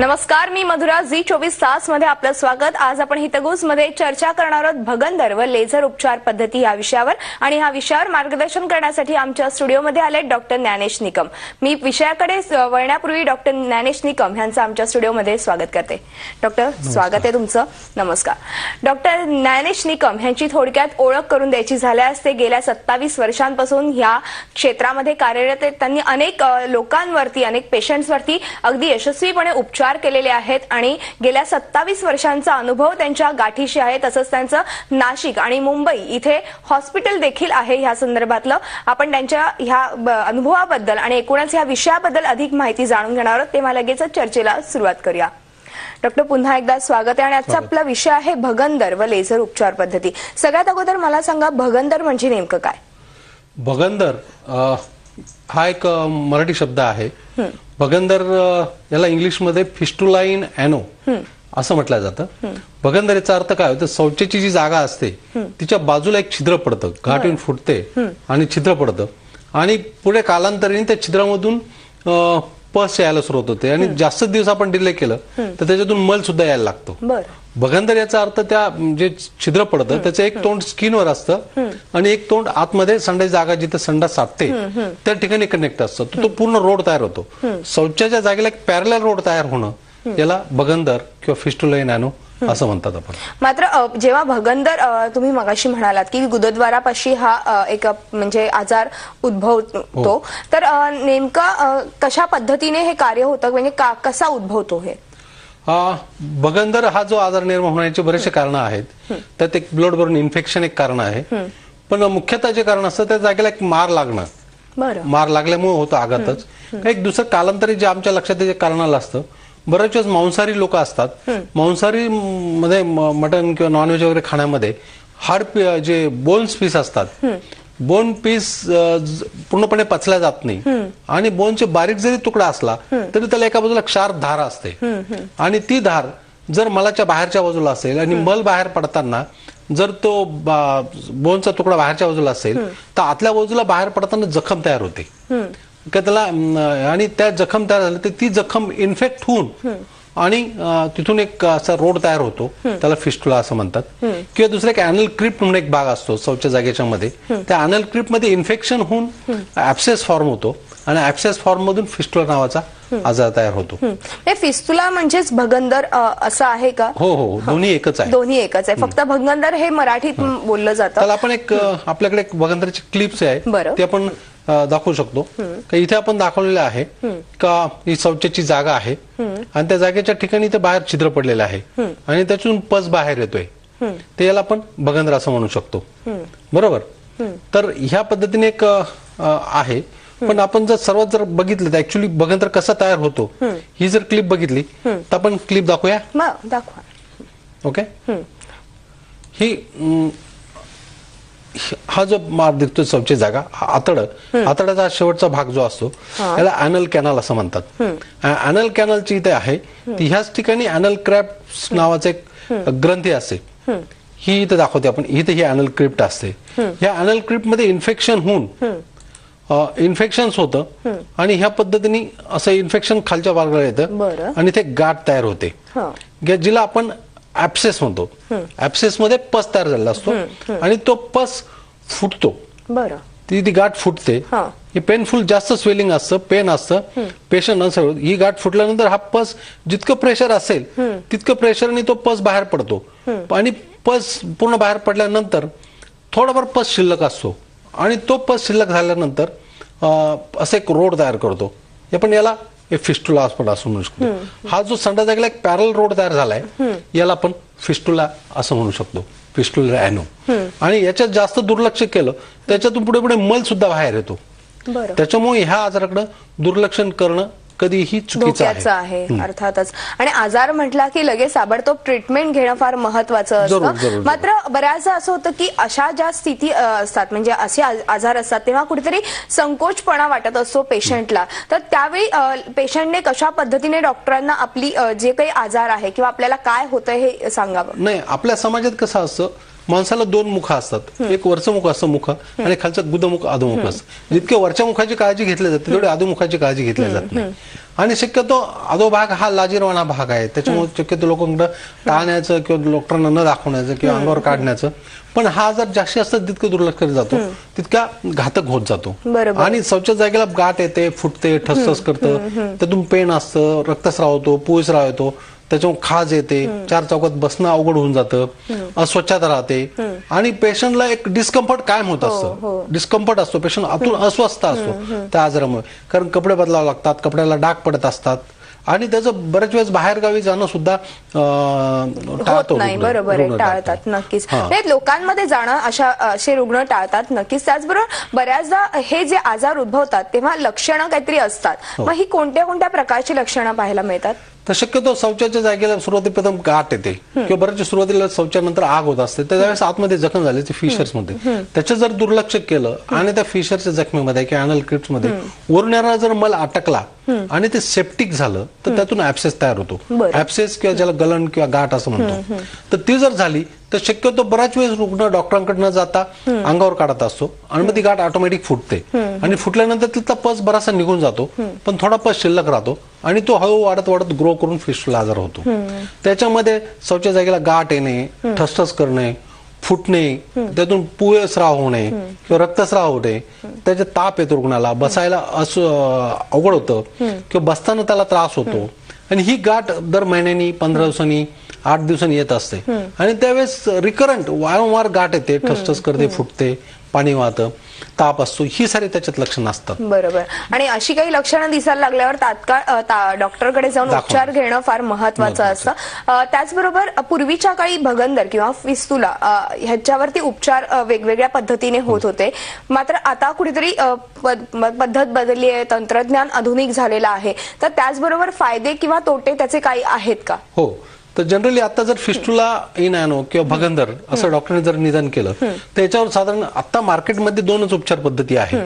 नमस्कार, मी मधुरा. झी24 मध्ये आपलं स्वागत. आज आपण हितगुज मध्ये चर्चा करणार आहोत भगंदर व लेझर उपचार पद्धती या विषयावर. आणि ह्या विषयावर मार्गदर्शन करण्यासाठी आमच्या स्टुडिओमध्ये आले डॉक्टर ज्ञानेश निकम. मी विषयाकडे वळण्यापूर्वी डॉक्टर ज्ञानेश निकम यांचं आमच्या स्टुडिओमध्ये स्वागत करते. डॉक्टर, स्वागत आहे तुमचं. नमस्कार. डॉक्टर ज्ञानेश निकम यांची थोडक्यात ओळख करून द्यायची झाल्यास ते गेल्या 27 वर्षांपासून ह्या क्षेत्रामध्ये कार्यरत आहेत. त्यांनी अनेक लोकांवरती, अनेक पेशंट्सवरती अगदी यशस्वीपणे उपचार केलेले आहेत आणि गेल्या 27 वर्षांचा अनुभव त्यांच्या गाठीशी आहे. तसंच त्यांचं नाशिक आणि मुंबई इथे हॉस्पिटल देखील आहे. ह्या संदर्भातलं आपण त्यांच्या ह्या अनुभवाबद्दल आणि एकूणच ह्या विषयाबद्दल अधिक माहिती जाणून घेणार आहोत. तेव्हा लगेच चर्चेला सुरुवात करूया. डॉक्टर, पुन्हा एकदा स्वागत आहे. आणि आजचा आपला विषय आहे भगंदर व लेझर उपचार पद्धती. सगळ्यात अगोदर मला सांगा, भगंदर म्हणजे नेमकं काय? भगंदर हा एक मराठी शब्द आहे. भगंदर याला इंग्लिशमध्ये फिस्टुला इन एनो असं म्हटलं जातं. भगंदर याचा अर्थ काय होतं? शौचाची जी जागा असते तिच्या बाजूला एक छिद्र पडतं, गाठ येऊन फुटते आणि छिद्र पडतं आणि पुढे कालांतराने त्या छिद्रामधून पस यायला सुरुवात होते आणि जास्त दिवस आपण डिले केलं तर त्याच्यातून मल सुद्धा यायला लागतो. भगंदर याचा अर्थ त्या जे छिद्र पडतं त्याचं एक तोंड स्किनवर असतं आणि एक तोंड आतमध्ये संडास जागा जिथे संडास साधते त्या ठिकाणी कनेक्ट असतं. तो पूर्ण रोड तयार होतो. शौचाच्या जागेला एक पॅरलल रोड तयार होणं याला भगंदर किंवा फिस्टुला इन एनो असं म्हणतात आपण. मात्र जेव्हा भगंदर तुम्ही मगाशी म्हणालात की गुदद्वारापाशी हा एक म्हणजे आजार उद्भवतो, तर नेमका कशा पद्धतीने हे कार्य होतं, म्हणजे कसा उद्भवतो? हे भगंदर हा जो आजार निर्माण होण्याचे बरेचसे कारण आहेत. त्यात एक ब्लड बॉर्न इन्फेक्शन एक कारण आहे, पण मुख्यतः जे कारण असतं त्या जागेला एक मार लागणं. मार लागल्यामुळे होतं आघातच. एक दुसरं कालांतरी जे आमच्या लक्षात जे कारणाला असतं, बऱ्याच वेळेस मांसाहारी लोक असतात. मांसाहारी मध्ये मटन किंवा नॉनव्हेज वगैरे खाण्यामध्ये हाड जे बोन्स पीस असतात, बोन पीस पूर्णपणे पचल्या जात नाही आणि बोनचे बारीक जरी तुकडा असला तरी त्याला एका बाजूला क्षार धार असते आणि ती धार जर मलाच्या बाहेरच्या बाजूला असेल आणि मल बाहेर पडताना जर तो बोनचा तुकडा बाहेरच्या बाजूला असेल तर आतल्या बाजूला बाहेर पडताना जखम तयार होते त्याला. आणि त्या जखम तयार झाली तर ती जखम इन्फेक्ट होऊन आणि तिथून एक असा रोड तयार होतो, त्याला फिस्टुला असं म्हणतात. किंवा दुसरा एक अॅनल क्रिप्ट म्हणून एक भाग असतो शौच जागेच्या मध्ये. त्या अॅनल क्रिप्ट मध्ये इन्फेक्शन होऊन ऍब्सेस फॉर्म होतो आणि ऍब्सेस फॉर्म मधून फिस्टुला नावाचा आजार तयार होतो. फिस्टुला म्हणजेच भगंदर असं आहे का? हो हो, दोन्ही एकच आहे. दोन्ही एकच आहे, फक्त भगंदर हे मराठीत बोललं जातं. त्याला आपण एक आपल्याकडे एक भगंदरची क्लिप्स आहे ते आपण दाखवू शकतो. इथे आपण दाखवलेलं आहे का ही शौचाची जागा आहे आणि त्या जागेच्या ठिकाणी ते बाहेर छिद्र पडलेलं आहे आणि त्यातून पस बाहेर येतोय, ते याला आपण भगंदर असं म्हणू शकतो. बरोबर. तर ह्या पद्धतीने एक आहे. पण आपण जर बघितलं तर ऍक्च्युली भगंदर कसा तयार होतो ही जर क्लिप बघितली तर आपण क्लिप दाखवूया. दाखवा. ओके. ही हा जो मार दिसतो शौच जागा, आतड्याचा शेवटचा भाग जो असतो त्याला अॅनल कॅनल असं म्हणतात. अॅनल कॅनलची इथे आहे ती ह्याच ठिकाणी अॅनल क्रिप्ट नावाचा एक ग्रंथी असते. ही इथे दाखवते आपण. इथे ही अॅनल क्रिप्ट असते. ह्या अॅनल क्रिप्ट मध्ये इन्फेक्शन होऊन इन्फेक्शन होतं आणि ह्या पद्धतीने असं इन्फेक्शन खालच्या भागाला येतं आणि ते गाठ तयार होते जिला आपण ऍब्सेस म्हणतो. ऍब्सेस मध्ये पस तयार झालेला असतो आणि तो पस फुटतो. ती गाठ फुटते. ही पेनफुल, जास्त स्वेलिंग असतं, पेन असतं, पेशंट नसेल. ही गाठ फुटल्यानंतर हा पस जितकं प्रेशर असेल तितकं प्रेशरने तो पस बाहेर पडतो आणि पस पूर्ण बाहेर पडल्यानंतर थोडाफार पस शिल्लक असतो आणि तो पस शिल्लक झाल्यानंतर असं एक रोड तयार करतो. आपण याला फिस्टुला असं म्हणू शकतो. हा जो संडास जागेला एक पॅरल रोड तयार झालाय याला आपण फिस्टुला असं म्हणू शकतो, फिस्टुला एनो. आणि याच्यात जास्त दुर्लक्ष केलं त्याच्यातून पुढे पुढे मल सुद्धा बाहेर येतो. त्याच्यामुळे ह्या आजाराकडे दुर्लक्षण करणं कधीही चुकीचं आहे. अर्थातच. आणि आजार म्हटला की लगेच ताबडतोब ट्रीटमेंट घेणं फार महत्वाचं असतं. मात्र बऱ्याचदा असं होतं की अशा ज्या स्थिती असतात, म्हणजे असे आजार असतात, तेव्हा कुठेतरी संकोचपणा वाटत असतो पेशंटला. तर त्यावेळी पेशंटने कशा पद्धतीने डॉक्टरांना आपली जे काही आजार आहे किंवा आपल्याला काय होतं हे सांगावं? नाही, आपल्या समाजात कसं असतं माणसाला दोन मुख असतात, एक वरचं मुख असतं मुख आणि खालचं गुदमुख अधोमुख असतं. जितके वरच्या मुखाची काळजी घेतली जाते तेवढी अधोमुखाची काळजी घेतली जात नाही. आणि शक्यतो अधोभाग हा लाजीरवाणा भाग आहे, त्याच्यामुळे शक्यतो लोकांकडे टाळण्याचं किंवा डॉक्टरांना न दाखवण्याचं किंवा अंगावर काढण्याचं, पण हा आजार जास्तीत जास्त जितकं दुर्लक्ष करत जातो तितका घातक होत जातो. आणि शौचाच्या जागेला गाठ येते, फुटते, ठसठस करतं, त्यातून पेन असतं, रक्तस्राव होतो, पुळस्राव येतो, त्याच्यामुळे खाज येते, चार चौकात बसणं अवघड होऊन जातं, अस्वच्छता राहते आणि पेशंटला एक डिस्कम्फर्ट कायम होत असतं. डिस्कम्फर्ट असतो, पेशंट आतून अस्वस्थ असतो त्या आजारामुळे, कारण कपडे बदलावे लागतात, कपड्याला डाग पडत असतात आणि त्याचं बऱ्याच वेळेस बाहेरगावी जाणं सुद्धा होत नाही. बरोबर आहे, टाळतात नक्कीच. लोकांमध्ये जाणं असे रुग्ण टाळतात नक्कीच. त्याचबरोबर बऱ्याचदा हे जे आजार उद्भवतात तेव्हा लक्षणं काहीतरी असतात, मग ही कोणत्या कोणत्या प्रकारची लक्षणं पाहायला मिळतात? तर शक्यतो शौचाच्या जागेला सुरुवाती प्रथम गाठ येते किंवा बऱ्याच सुरुवातीला शौचानंतर आग होत असते, त्यावेळेस आतमध्ये जखम झाली ते फिशर्स मध्ये, त्याचं जर दुर्लक्ष केलं आणि त्या फिशरच्या जखमेमध्ये किंवा अॅनल क्रिप्स मध्ये वरून येणारा जर मल अटकला आणि ते सेप्टिक झालं तर त्यातून ऍब्सेस तयार होतो. ऍब्सेस किंवा ज्याला गलन किंवा गाठ असं म्हणतो, तर ती जर झाली तर शक्यतो बऱ्याच वेळेस रुग्ण डॉक्टरांकडे न जाता अंगावर काढत असतो आणि मग ती गाठ ऑटोमॅटिक फुटते आणि फुटल्यानंतर तिथला पस बराचसा निघून जातो, पण थोडा पस शिल्लक राहतो आणि तो हळू वाढत वाढत ग्रो करून फिस्टुला आजार होतो. त्याच्यामध्ये शौचाच्या जागेला गाठ येणे, ठसठस करणे, फुटणे, त्यातून पुळस्राव होणे किंवा रक्तस्राव होणे, त्याचे ताप येतो रुग्णाला, बसायला अवघड होतं किंवा बसताना त्याला त्रास होतो आणि ही गाठ दर महिन्यानी, 15 दिवसांनी, 8 दिवसांनी येत असते आणि त्यावेळेस रिकरंट वारंवार गाठ येते, ठसठस करते, फुटते, पाणी वाहतं, ताप असतो, ही सारी त्याच्यात लक्षणं असतात. बरोबर. आणि अशी काही लक्षणं दिसायला लागल्यावर तात्काळ डॉक्टरकडे जाऊन उपचार घेणं फार महत्वाचं असतं. त्याचबरोबर पूर्वीच्या काळी भगंदर किंवा फिस्टुला ह्याच्यावरती उपचार वेगवेगळ्या पद्धतीने होत होते, मात्र आता कुठेतरी पद्धत बदलली आहे, तंत्रज्ञान आधुनिक झालेलं आहे, तर त्याचबरोबर फायदे किंवा तोटे त्याचे काही आहेत का? हो, तर जनरली आता जर फिस्टुला इन ॲनो किंवा भगंदर असं डॉक्टरने जर निदान केलं तर याच्यावर साधारण आता मार्केटमध्ये दोनच उपचार पद्धती आहे.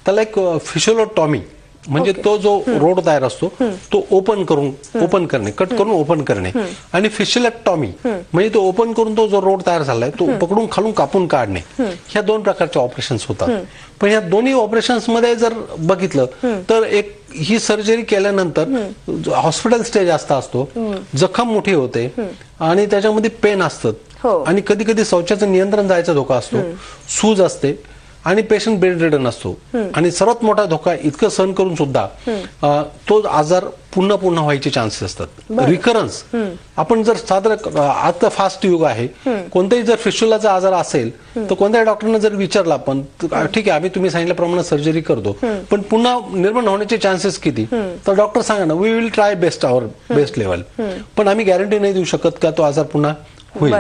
त्याला एक फिशिओलॉटॉमी म्हणजे तो जो रोड तयार असतो तो ओपन करणे, कट करून ओपन करणे, आणि फिशिओलेक्टॉमी म्हणजे तो ओपन करून तो जो रोड तयार झालाय तो पकडून खालून कापून काढणे. ह्या दोन प्रकारचे ऑपरेशन्स होतात. पण ह्या दोन्ही ऑपरेशन्स मध्ये जर बघितलं तर एक ही सर्जरी केल्यानंतर हॉस्पिटल स्टे जास्त असतो, जखम मोठी होते आणि त्याच्यामध्ये पेन असतात आणि कधी कधी शौचाचं नियंत्रण जायचा धोका असतो, सूज असते आणि पेशंट बेड रिडन असतो आणि सर्वात मोठा धोका इतकं सहन करून सुद्धा तो आजार पुन्हा पुन्हा व्हायचे चान्सेस असतात. रिकरन्स आपण जर साधारण आता फास्ट युग आहे, कोणताही जर फिस्टुलाचा आजार असेल तर कोणत्याही डॉक्टरने जर विचारला आपण ठीक आहे आम्ही तुम्ही सांगितल्याप्रमाणे सर्जरी करतो पण पुन्हा निर्माण होण्याचे चान्सेस किती, तर डॉक्टर सांगा ना we will try best our best level, पण आम्ही गॅरंटी नाही देऊ शकत का तो आजार पुन्हा होईल.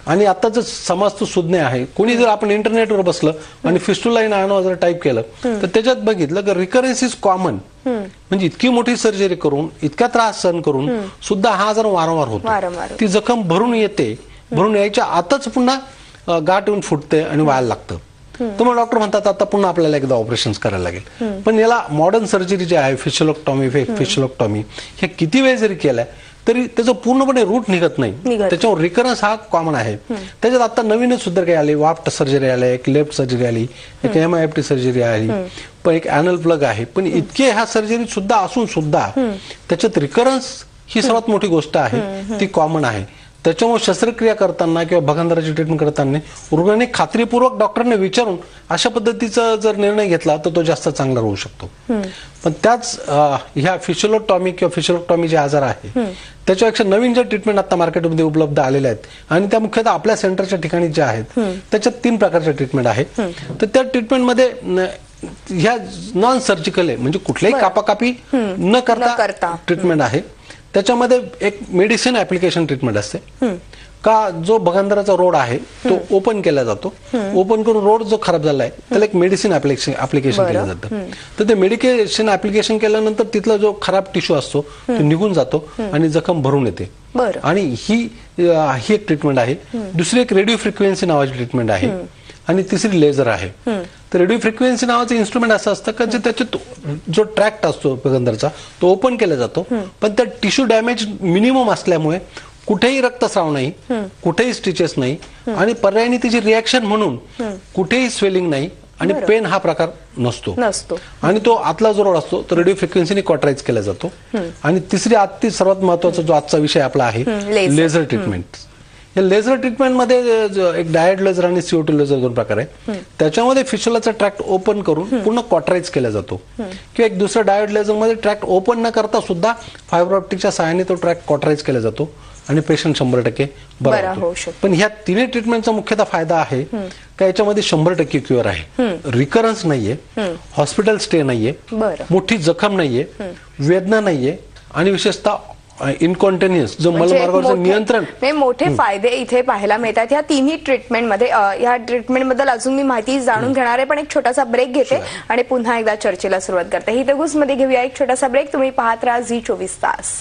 आणि आताच समाज तो सुज्ञ आहे. कोणी जर आपण इंटरनेटवर बसलं आणि फिस्टुला इन ॲनो जर टाईप केलं तर त्याच्यात बघितलं की रिकरन्स इज कॉमन, म्हणजे इतकी मोठी सर्जरी करून इतका त्रास सहन करून सुद्धा हा आजार वारंवार होतो. ती जखम भरून येते, भरून यायच्या आताच पुन्हा गाठ येऊन फुटते आणि व्हायला लागतं. तर मग डॉक्टर म्हणतात आता पुन्हा आपल्याला एकदा ऑपरेशन करायला लागेल. पण याला मॉडर्न सर्जरी जे आहे फिशिओलेक्टॉमी हे किती वेळ जरी केलाय तरी त्याचं पूर्णपणे रूट निघत नाही, त्याच्यावर रिकरन्स हा कॉमन आहे. त्याच्यात आता नवीनच सुद्धा काही आले, वाफ्ट सर्जरी आली, एक लेफ्ट सर्जरी आली, एक MIFT सर्जरी आली, पण एक ॲनल प्लग आहे. पण इतके ह्या सर्जरी सुद्धा असून सुद्धा त्याच्यात रिकरन्स ही सर्वात मोठी गोष्ट आहे, ती कॉमन आहे. त्याच्यामुळे शस्त्रक्रिया करताना किंवा भगंदराची ट्रीटमेंट करताना रुग्णाने खात्रीपूर्वक डॉक्टरने विचारून अशा पद्धतीचा जर निर्णय घेतला तर तो जास्त चांगला राहू शकतो. पण त्याच ह्या फिशिओलेक्टॉमी किंवा फिशिओलेक्टॉमी जे आजार आहे त्याच्यापेक्षा नवीन ज्या ट्रीटमेंट आता मार्केटमध्ये उपलब्ध आलेल्या आहेत आणि त्या मुख्यतः आपल्या सेंटरच्या ठिकाणी ज्या आहेत त्याच्यात 3 प्रकारच्या ट्रीटमेंट आहेत. तर त्या ट्रीटमेंटमध्ये ह्या नॉन सर्जिकल आहे, म्हणजे कुठल्याही कापाकापी न करता ट्रीटमेंट आहे. त्याच्यामध्ये एक मेडिसिन ऍप्लिकेशन ट्रीटमेंट असते का जो भगंदराचा रोड आहे तो ओपन केला जातो, ओपन करून रोड जो खराब झाला आहे त्याला एक मेडिसिन ऍप्लिकेशन केलं जातं. तर ते मेडिकेशन ऍप्लिकेशन केल्यानंतर तिथला जो खराब टिश्यू असतो तो निघून जातो आणि जखम भरून येते. आणि ही एक ट्रीटमेंट आहे. दुसरी एक रेडिओ फ्रिक्वेन्सी नावाची ट्रीटमेंट आहे आणि तिसरी लेझर आहे. तर रेडिओ फ्रिक्वेन्सी नावाचं इन्स्ट्रुमेंट असं असतं का जे त्याच्यात जो ट्रॅक्ट असतो भगंदरचा तो ओपन केला जातो, पण त्या टिश्यू डॅमेज मिनिमम असल्यामुळे कुठेही रक्तस्राव नाही, कुठेही स्टिचेस नाही आणि पर्यायी तिची रिॲक्शन म्हणून कुठेही स्वेलिंग नाही आणि पेन हा प्रकार नसतो आणि तो आतला जो रोड असतो तो रेडिओ फ्रिक्वेन्सीने कॉटराईज केला जातो. आणि तिसरी सर्वात महत्वाचा जो आजचा विषय आपला आहे लेझर ट्रीटमेंट. या लेझर ट्रीटमेंटमध्ये एक डायड लेझर आणि CO2 लेझर 2 प्रकार आहे. त्याच्यामध्ये फिशुलाचा ट्रॅक्ट ओपन करून पूर्ण कॉटराईज केला जातो किंवा एक दुसऱ्या डायड लेझर मध्ये ट्रॅक्ट ओपन न करता सुद्धा फायबर ऑप्टिकच्या सहाय्याने तो ट्रॅक्ट कॉटराईज केला जातो आणि पेशंट 100% बरा होऊ शकतो. पण ह्या तिन्ही ट्रीटमेंटचा मुख्यतः फायदा आहे का याच्यामध्ये 100% क्युअर आहे. रिकरन्स नाहीये, हॉस्पिटल स्टे नाहीये, मोठी जखम नाहीये, वेदना नाहीये आणि विशेषतः इनकॉन्टिन्युअस जो मलमार्गावरचं नियंत्रण. मोठे फायदे इथे पाहायला मिळतात ह्या तिन्ही ट्रीटमेंटमध्ये. या ट्रीटमेंटबद्दल अजून मी माहिती जाणून घेणार आहे, पण एक छोटासा ब्रेक घेते आणि पुन्हा एकदा चर्चेला सुरुवात करते. हितगुजमध्ये घेऊया एक छोटासा ब्रेक. तुम्ही पाहत राहा झी24 तास.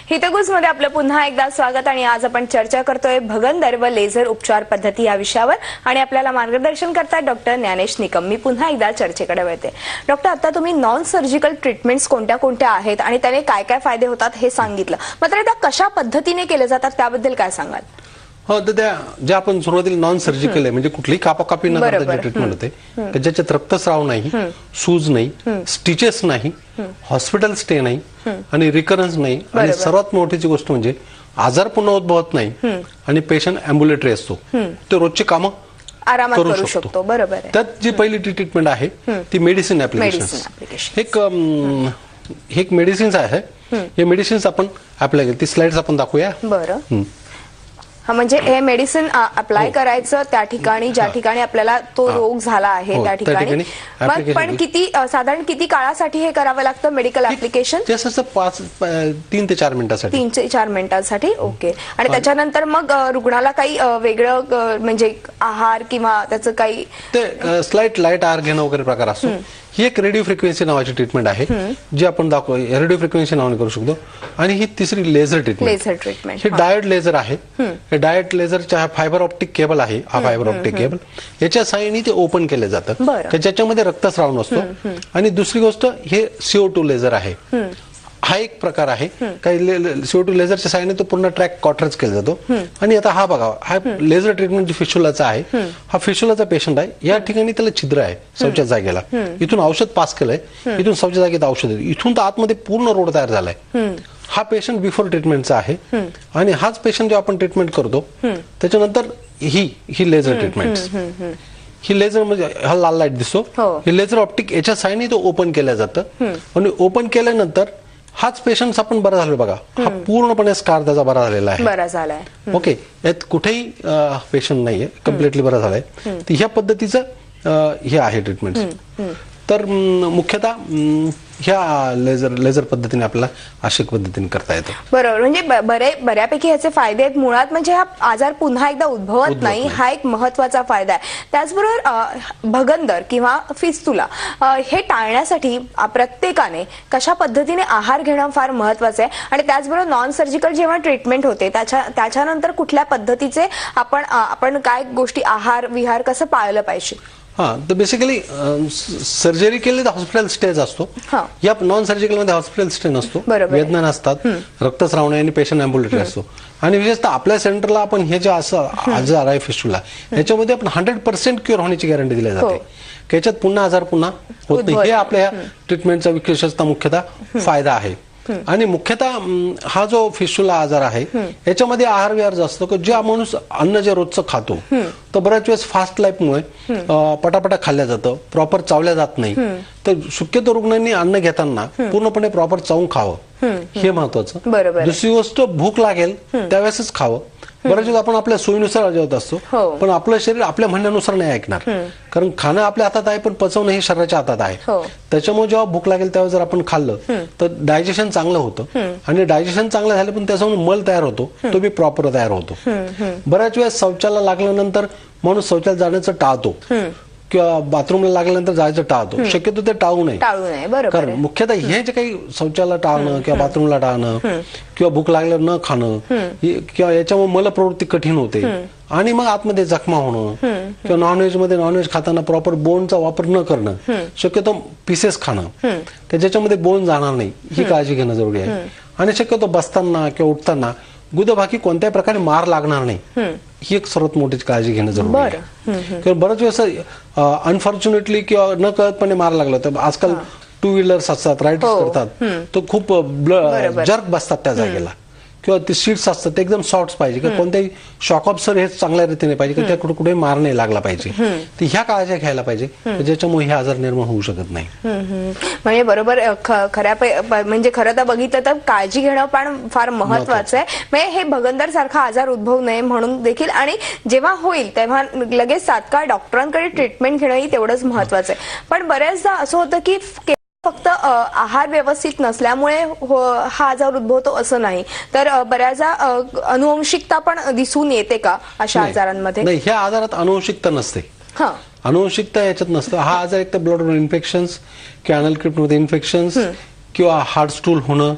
हितगुजमध्ये आपलं पुन्हा एकदा स्वागत आणि आज आपण चर्चा करतोय भगंदर व लेझर उपचार पद्धती या विषयावर आणि आपल्याला मार्गदर्शन करतात डॉक्टर ज्ञानेश निकम. मी पुन्हा एकदा चर्चेकडे वळते. डॉक्टर, आता तुम्ही नॉन सर्जिकल ट्रीटमेंट्स कोणत्या कोणत्या आहेत आणि त्याने काय काय फायदे होतात हे सांगितलं, मात्र त्या कशा पद्धतीने केल्या जातात त्याबद्दल काय सांगाल? हो, तर त्या ज्या आपण सुरुवातीला नॉन सर्जिकल आहे म्हणजे कुठलीही कापाकापी न करता जे ट्रीटमेंट होते की ज्याच्यात रक्तस्राव नाही, सूज नाही, स्टिचेस नाही, हॉस्पिटल स्टे नाही आणि रिकरन्स नाही आणि सर्वात मोठीची गोष्ट म्हणजे आजार पुन्हा उद्भवत नाही आणि पेशंट अँब्युलेटरी असतो, ते रोजची कामं आरामात करू शकतो. बरोबर आहे. त्यात जी पहिली ट्रीटमेंट आहे ती मेडिसिन ऍप्लिकेशन. एक मेडिसिन्स आहे. हे मेडिसिन्स आपण अप्लाय केली, ती स्लाइड्स आपण दाखवूया. बरं. म्हणजे हे मेडिसिन अप्लाय करायचं त्या ठिकाणी ज्या ठिकाणी आपल्याला तो रोग झाला आहे त्या ठिकाणी. पण साधारण किती काळासाठी हे करावं लागतं मेडिकल ऍप्लिकेशन? 3 ते 4 मिनिटांसाठी. 3 ते 4 मिनिटांसाठी. ओके. आणि त्याच्यानंतर मग रुग्णाला काही वेगळं म्हणजे आहार किंवा त्याचं काही ते स्लाइट लाईट आहार घेणं वगैरे प्रकार असतो. ही एक रेडिओ फ्रिक्वेन्सी नावाची ट्रीटमेंट आहे जी आपण रेडिओ फ्रिक्वेन्सी नावाने करू शकतो. आणि ही तिसरी लेझर ट्रीटमेंट. हे डायड लेझर आहे. हे डायड लेझरच्या फायबर ऑप्टिक केबल आहे, हा फायबर ऑप्टिक केबल याच्या सहाय्याने ते ओपन केले जातं ज्याच्यामध्ये रक्तस्राव नसतो. आणि दुसरी गोष्ट हे CO2 लेझर आहे. हा एक प्रकार आहे. काही CO2 लेझरच्या सहाय्याने तो पूर्ण ट्रॅक कॉटराईज केला जातो. आणि आता हा बघा, हा लेझर ट्रीटमेंट जो फिशुलाचा आहे, हा फिशुलाचा पेशंट आहे. या ठिकाणी त्याला छिद्र आहे शौच्या जागेला, इथून औषध पास केलंय, इथून शौच्या जागेत औषध आहे, इथून तर आतमध्ये पूर्ण रोड तयार झालाय. हा पेशंट बिफोर ट्रीटमेंटचा आहे. आणि हाच पेशंट जेव्हा आपण ट्रीटमेंट करतो त्याच्यानंतर ही लेझर ट्रीटमेंट. ही लेझर म्हणजे हा लाल लाईट दिसतो, ही लेझर ऑप्टिक याच्या सहाय्याने तो ओपन केलं जातं. आणि ओपन केल्यानंतर हाच पेशंट आपण बरा झालो बघा, हा पूर्णपणे स्कार त्याचा बरा झालेला आहे. ओके. यात कुठेही पेशंट नाहीये, कम्प्लिटली बरा झालाय. तर ह्या पद्धतीचं हे आहे ट्रीटमेंट. तर मुख्यतः ह्या लेझर पद्धतीने आपल्याला अशा पद्धतीने करता येतं. बरोबर. म्हणजे बऱ्यापैकी ह्याचे फायदे आहेत. मुळात म्हणजे हा आजार पुन्हा एकदा उद्भवत नाही, हा एक महत्वाचा फायदा आहे. त्याचबरोबर भगंदर किंवा फिस्तुला हे टाळण्यासाठी प्रत्येकाने कशा पद्धतीने आहार घेणं फार महत्वाचं आहे. आणि त्याचबरोबर नॉन सर्जिकल जेव्हा ट्रीटमेंट होते त्याच्यानंतर कुठल्या पद्धतीचे आपण काय गोष्टी आहार विहार कसं पाळलं पाहिजे? हा, तर बेसिकली सर्जरी केली तर हॉस्पिटल स्टेज असतो. या नॉन सर्जिकल मध्ये हॉस्पिटल स्टे नसतो, वेदना नसतात, रक्तस्राव नाही आणि पेशंट अँब्युलेटरी असतो. आणि विशेषतः आपल्या सेंटरला आपण हे जे असं आजार आहे फिस्टुला, याच्यामध्ये आपण 100% क्युअर होण्याची गॅरंटी दिली जाते. याच्यात पुन्हा आजार पुन्हा होत नाही. हे आपल्या या ट्रीटमेंटचा विशेषतः मुख्यतः फायदा आहे. आणि मुख्यतः हा जो फिस्टुला आजार आहे याच्यामध्ये आहार विहार जो असतो, ज्या माणूस अन्न जे रोजचं खातो तर बऱ्याच वेळेस फास्ट लाईफमुळे पटापटा खाल्ल्या जातं, प्रॉपर चावल्या जात नाही. तर शक्यतो रुग्णांनी अन्न घेताना पूर्णपणे प्रॉपर चावून खावं, हे महत्वाचं. दुसरी गोष्ट, भूक लागेल त्यावेळेसच खावं. बऱ्याच वेळेस आपण आपल्या सोयीनुसार जेवत असतो, पण आपलं शरीर आपल्या म्हणण्यानुसार नाही ऐकणार. कारण खाणं आपल्या हातात आहे पण पचवणं हे शरीराच्या हातात आहे. त्याच्यामुळे जेव्हा भूक लागेल त्यावेळेस जर आपण खाल्लं तर डायजेशन चांगलं होतं. आणि डायजेशन चांगलं झालं पण त्याच्यामुळे मल तयार होतो, तो बी प्रॉपर तयार होतो. बऱ्याच वेळेस शौचाला लागल्यानंतर माणूस शौचाला जाण्याचं टाळतो, किंवा बाथरूमला लागल्यानंतर जायचं टाळतो, शक्यतो ते टाळू नये. बरोबर कारण मुख्यतः हे जे काही शौचाला टाळणं किंवा बाथरूमला टाळणं किंवा भूक लागल्यावर न खाणं किंवा याच्यामुळे मलप्रवृत्ती कठीण होते आणि मग आतमध्ये जखमा होणं किंवा नॉनव्हेज खाताना प्रॉपर बोनचा वापर न करणं, शक्यतो पीसेस खाणं त्याच्यामध्ये बोन जाणार नाही ही काळजी घेणं जरुरी आहे. आणि शक्यतो बसताना किंवा उठताना गुदभागी कोणत्याही प्रकारे मार लागणार नाही ही एक सर्वात मोठी काळजी घेणं जरुरी आहे. किंवा बऱ्याच वेळेस अनफॉर्च्युनेटली किंवा न कळतपणे मार लागला तर आजकाल 2 व्हीलर्स असतात, राईड्स करतात, तो खूप जर्क बसतात त्या जागेला किंवा ते सीट्स असतात ते एकदम सॉफ्ट पाहिजे किंवा कोणत्याही शॉक ऑब्सर हे चांगल्या रीतीने पाहिजे की त्या कुठे मार नाही लागला पाहिजे. तर ह्या काळज्या घ्यायला पाहिजे ज्याच्यामुळे हे आजार निर्माण होऊ शकत नाही. म्हणजे बरोबर म्हणजे खरं तर बघितलं तर काळजी घेणं पण फार महत्वाचं आहे. म्हणजे हे भगंदर सारखा आजार उद्भवू नये म्हणून देखील आणि जेव्हा होईल तेव्हा लगेच तात्काळ डॉक्टरांकडे ट्रीटमेंट घेणंही तेवढंच महत्वाचं आहे. पण बऱ्याचदा असं होतं की फक्त आहार व्यवस्थित नसल्यामुळे हा आजार उद्भवतो असं नाही, तर बऱ्याचदा अनुवंशिकता पण दिसून येते का अशा आजारांमध्ये? नाही, ह्या आजारात अनुवंशिकता नसते. अनुवंशिकता याच्यात नसतं. हा आजार एक तर ब्लड इन्फेक्शन्स किंवा अनल क्रिप्टमध्ये इन्फेक्शन्स किंवा हार्ड स्टूल होणं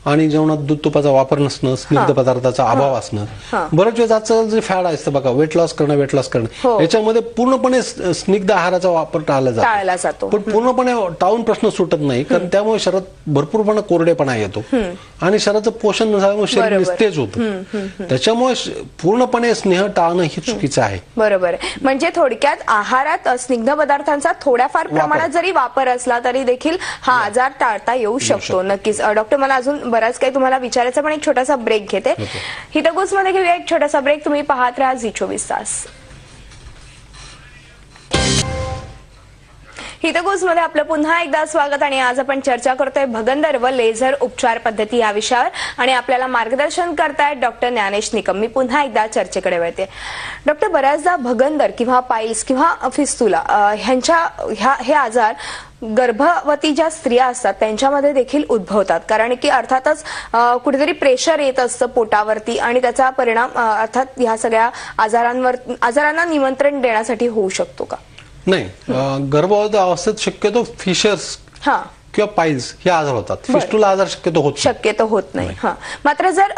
आणि जेवणात दूध तुपाचा वापर नसणं, स्निग्ध पदार्थाचा अभाव असणं, बऱ्याच वेळेस आजचं जे फॅड असतं बघा वेट लॉस करणं याच्यामध्ये पूर्णपणे स्निग्ध आहाराचा वापर टाळला जातो. पण पूर्णपणे टाळून प्रश्न सुटत नाही कारण त्यामुळे शरीरात भरपूरपणे कोरडेपणा येतो आणि शरीराचं पोषण नसल्यामुळे शरीर निस्तेज होतं. त्याच्यामुळे पूर्णपणे स्नेह टाळणं हे चुकीचं आहे. बरोबर. म्हणजे थोडक्यात आहारात स्निग्ध पदार्थांचा थोड्याफार प्रमाणात जरी वापर असला तरी देखील हा आजार टाळता येऊ शकतो. नक्कीच डॉक्टर, मला अजून बराच काही तुम्हाला विचारायचं पण एक छोटासा ब्रेक घेते. हितगुज मध्ये घेऊया एक छोटासा ब्रेक. तुम्ही पाहत राहा झी24 तास. हितगुज मध्ये आपलं पुन्हा एकदा स्वागत आणि आज आपण चर्चा करतोय भगंदर व लेझर उपचार पद्धती या विषयावर आणि आपल्याला मार्गदर्शन करतायत डॉक्टर ज्ञानेश निकम. मी पुन्हा एकदा चर्चेकडे वळते. डॉक्टर, बऱ्याचदा भगंदर किंवा पाईल्स किंवा फिस्तुला हे आजार गर्भवती ज्या स्त्रिया असतात त्यांच्यामध्ये देखील उद्भवतात, कारण की अर्थातच कुठेतरी प्रेशर येत असतं पोटावरती आणि त्याचा परिणाम अर्थात ह्या सगळ्या आजारांना निमंत्रण देण्यासाठी होऊ शकतो का? नाही, गर्भवती अवस्थेत शक्यतो फिशर्स किंवा पाईल्स हे आजार होतात. फिस्टुला आजार शक्यतो होत नाही. मात्र जर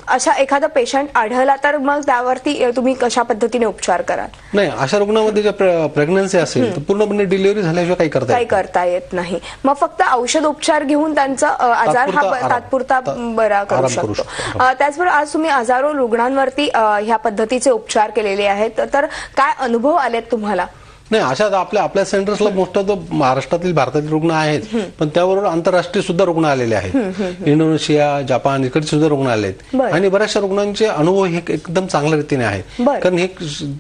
अशा एखादा पेशंट आढळला तर मग त्यावरती तुम्ही कशा पद्धतीने उपचार कराल? नाही, अशा रुग्णामध्ये जर प्रेग्नन्सी असेल तर पूर्णपणे डिलिव्हरी झाल्याशिवाय काही करता येत नाही. मग फक्त औषध उपचार घेऊन त्यांचा आजार हा तात्पुरता बरा करू शकतो. त्याचबरोबर आज तुम्ही हजारो रुग्णांवरती ह्या पद्धतीचे उपचार केलेले आहेत, तर काय अनुभव आलेत तुम्हाला? नाही, अशा आपल्या सेंटर्सला मोस्ट ऑफ द महाराष्ट्रातील भारतातील रुग्ण आहेत, पण त्याबरोबर आंतरराष्ट्रीय सुद्धा रुग्ण आलेले आहेत. इंडोनेशिया, जपान इकडचे सुद्धा रुग्ण आले आहेत आणि बऱ्याचशा रुग्णांचे अनुभव हे एकदम चांगल्या रीतीने आहे. कारण हे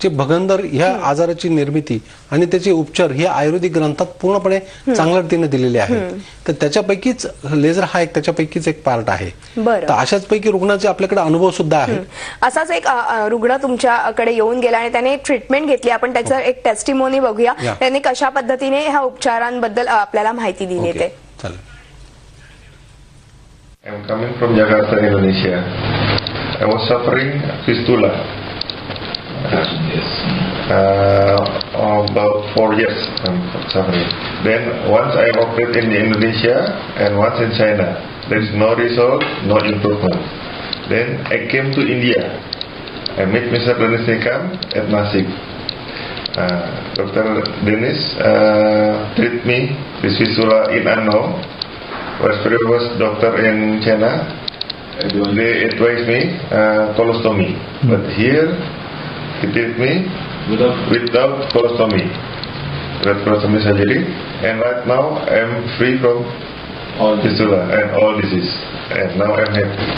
जे भगंदर ह्या आजाराची निर्मिती आणि त्याचे उपचार हे आयुर्वेदिक ग्रंथात पूर्णपणे चांगल्या रीतीने दिलेले आहेत. तर त्याच्यापैकीच लेझर हा त्याच्यापैकीच एक पार्ट आहे. तर अशाच पैकी रुग्णाचे आपल्याकडे अनुभव सुद्धा आहे. असाच एक रुग्ण तुमच्याकडे येऊन गेला आणि त्याने ट्रीटमेंट घेतली. आपण त्याचं एक टेस्टिमोनी बघूया, त्यांनी कशा पद्धतीने ह्या उपचारांबद्दल आपल्याला माहिती दिली ते. I am coming from Jakarta, Indonesia. I was suffering fistula about 4 years. I'm suffering. Then once I operated in Indonesia and once in China, there is no result, no improvement. Then I came to India. I met Mr. Dennis Nikam at Nasik. Dr. Dennis treat me with fistula in Unknown. Was very first doctor in China. They advised me colostomy, but here he treat me without colostomy, colostomy surgery, and right now I am free from all fistula and all disease, and now I am happy.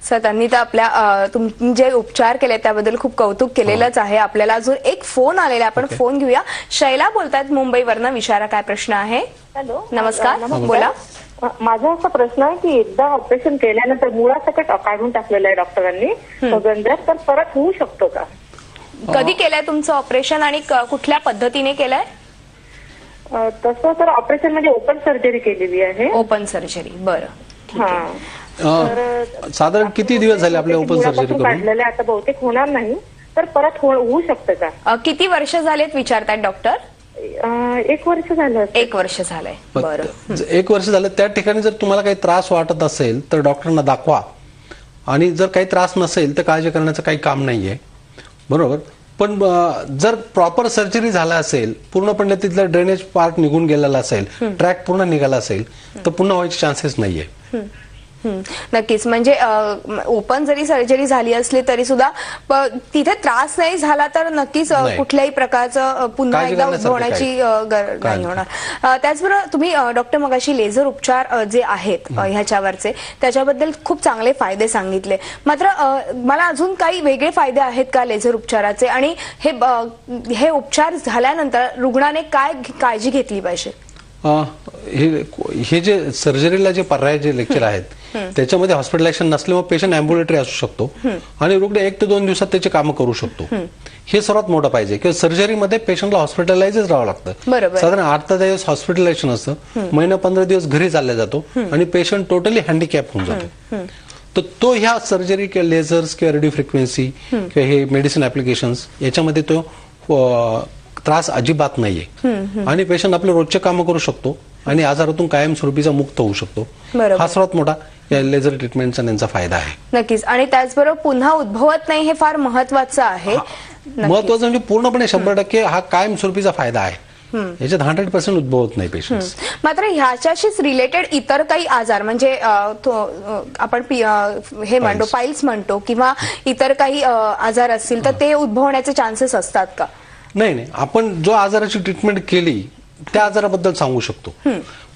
Sir, त्यांनी तर आपल्या तुम्ही जे उपचार केले त्याबद्दल खूप कौतुक केलेलंच आहे. आपल्याला अजून एक फोन आलेला, आपण फोन घेऊया. शैला बोलतायत मुंबईवरनं. विचारा, काय प्रश्न आहे? हॅलो, नमस्कार, बोला. माझा असा प्रश्न आहे की एकदा ऑपरेशन केल्यानंतर मुळासकट काढून टाकलेलं आहे डॉक्टरांनी भगंदर, तर परत होऊ शकतो का? कधी केलंय तुमचं ऑपरेशन आणि कुठल्या पद्धतीने केलंय? तसं तर ऑपरेशन म्हणजे ओपन सर्जरी केलेली आहे. ओपन सर्जरी, बरं. साधारण किती दिवस झाले आपल्या ओपन सर्जरी करून? काढलेलं आता बहुतेक होणार नाही, तर परत होऊ शकतं का? किती वर्ष झालेत विचारतायत डॉक्टर? 1 वर्ष झालं असेल. 1 वर्ष झालंय. बरं. 1 वर्ष झालं त्या ठिकाणी जर तुम्हाला काही त्रास वाटत असेल तर डॉक्टरांना दाखवा, आणि जर काही त्रास नसेल तर काळजी करण्याचं काही काम नाहीये, बरोबर. पण जर प्रॉपर सर्जरी झाला असेल, पूर्णपणे तिथलं ड्रेनेज पार्ट निघून गेलेला असेल, ट्रॅक पूर्ण निघाला असेल, तर पुन्हा व्हायचे चान्सेस नाहीये. नक्कीच. म्हणजे ओपन जरी सर्जरी झाली असली तरी सुद्धा तिथे त्रास नाही झाला तर नक्कीच कुठल्याही प्रकारचं पुन्हा एकदा उद्भवण्याची गरज नाही होणार. त्याचबरोबर तुम्ही डॉक्टर मगाशी लेझर उपचार जे आहेत ह्याच्यावरचे त्याच्याबद्दल खूप चांगले फायदे सांगितले. मात्र मला अजून काही वेगळे फायदे आहेत का लेझर उपचाराचे, आणि हे उपचार झाल्यानंतर रुग्णाने काय काळजी घेतली पाहिजे? हे जे सर्जरीला जे पर्याय जे लेक्चर आहेत त्याच्यामध्ये हॉस्पिटलायझेशन नसल्यामुळे पेशंट अँब्युलेटरी असू शकतो आणि रुग्ण 1 ते 2 दिवसात त्याची कामं करू शकतो. हे सर्वात मोठं पाहिजे की सर्जरीमध्ये पेशंटला हॉस्पिटलाइजच राहावं लागतं. साधारण 8 ते 10 दिवस हॉस्पिटलायझेशन असतं, महिना 15 दिवस घरी चालला जातो आणि पेशंट टोटली हँडिकॅप होऊन जातो. तर तो ह्या सर्जरी किंवा लेझर्स किंवा रेडिओ फ्रिक्वेन्सी किंवा हे मेडिसिन ऍप्लिकेशन्स याच्यामध्ये तो त्रास अजिबात नाहीये आणि पेशंट आपले रोजचे कामं करू शकतो आणि आजारातून कायमस्वरूपीचा मुक्त होऊ शकतो. हा सर्वात मोठा या लेझर ट्रीटमेंटचा त्यांचा फायदा आहे. नक्कीच. आणि त्याचबरोबर पुन्हा उद्भवत नाही हे फार महत्वाचं आहे. महत्वाचं म्हणजे पूर्णपणे 100% हा कायमस्वरूपीचा फायदा आहे. याच्यात 100% उद्भवत नाही पेशंट. मात्र ह्याच्याशीच रिलेटेड इतर काही आजार म्हणजे आपण हे म्हणतो पाईल्स म्हणतो किंवा इतर काही आजार असतील तर ते उद्भवण्याचे चान्सेस असतात का? नाही, आपण जो आजाराची ट्रीटमेंट केली त्या आजाराबद्दल सांगू शकतो.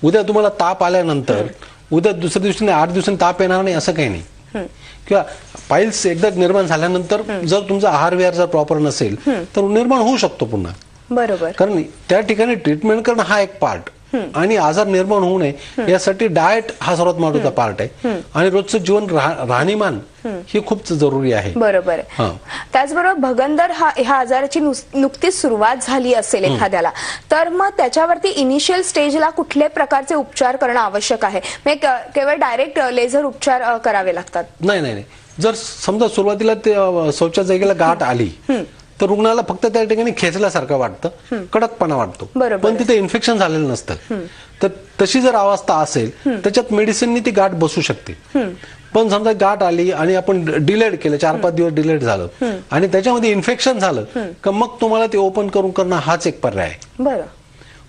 उद्या तुम्हाला ताप आल्यानंतर उद्या दुसऱ्या दिवशी 8 दिवसांनी ताप येणार नाही असं काही नाही. किंवा पाईल्स एकदा निर्माण झाल्यानंतर जर तुमचा आहार विहार जर प्रॉपर नसेल तर निर्माण होऊ शकतो पुन्हा. बरोबर. कारण त्या ठिकाणी ट्रीटमेंट करणं हा एक पार्ट आणि आजार निर्माण होऊ नये यासाठी डाएट हा सर्वात महत्त्वाचा पार्ट आहे आणि रोजचं जीवन राहणीमान ही खूप जरुरी आहे. बरोबर. त्याचबरोबर भगंदर ह्या आजाराची नुकतीच सुरुवात झाली असेल एखाद्याला तर मग त्याच्यावरती इनिशियल स्टेजला कुठल्या प्रकारचे उपचार करणं आवश्यक आहे? केवळ डायरेक्ट लेझर उपचार करावे लागतात? नाही. जर समजा सुरुवातीला ते शौचाच्या जागेला गाठ आली तर रुग्णाला फक्त त्या ठिकाणी खेचल्यासारखं वाटतं, कडकपणा वाटतो, पण तिथे इन्फेक्शन झालेलं नसतं. तर तशी जर अवस्था असेल त्याच्यात मेडिसिननी ती गाठ बसू शकते. पण समजा गाठ आली आणि आपण डिलेड केलं, 4-5 दिवस डिलेड झालं आणि त्याच्यामध्ये इन्फेक्शन झालं तर मग तुम्हाला ते ओपन करून करणं हाच एक पर्याय आहे. बरं.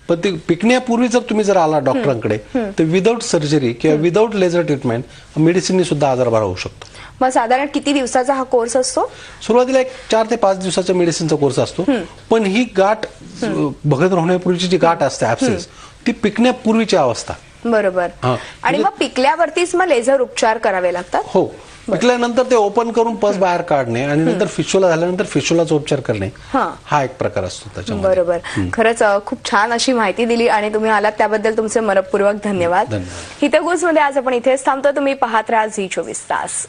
पण ती पिकण्यापूर्वी जर तुम्ही जर आला डॉक्टरांकडे तर विदाऊट सर्जरी किंवा विदाऊट लेझर ट्रीटमेंट मेडिसिननी सुद्धा आजार बरा होऊ शकतो. मग साधारण किती दिवसाचा हा कोर्स असतो? सुरुवातीला 4 ते 5 दिवसाचा मेडिसिनचा कोर्स असतो. पण ही गाठ भगंदर होण्यापूर्वीची जी गाठ असते ऍब्सेस ती पिकण्यापूर्वीची अवस्था. बरोबर. आणि मग पिकल्यावरतीच मग लेझर उपचार करावे लागतात? हो. पिकल्यानंतर ते ओपन करून पस बाहेर काढणे आणि नंतर फिशोला झाल्यानंतर फिशोलाचा उपचार करणे हा एक प्रकार असतो त्याच्यामध्ये. बरोबर. खरंच खूप छान अशी माहिती दिली आणि तुम्ही आलात त्याबद्दल तुमचे मनपूर्वक धन्यवाद. हितगुजमध्ये आज आपण इथेच थांबतो. तुम्ही पाहत राहा झी 24 तास.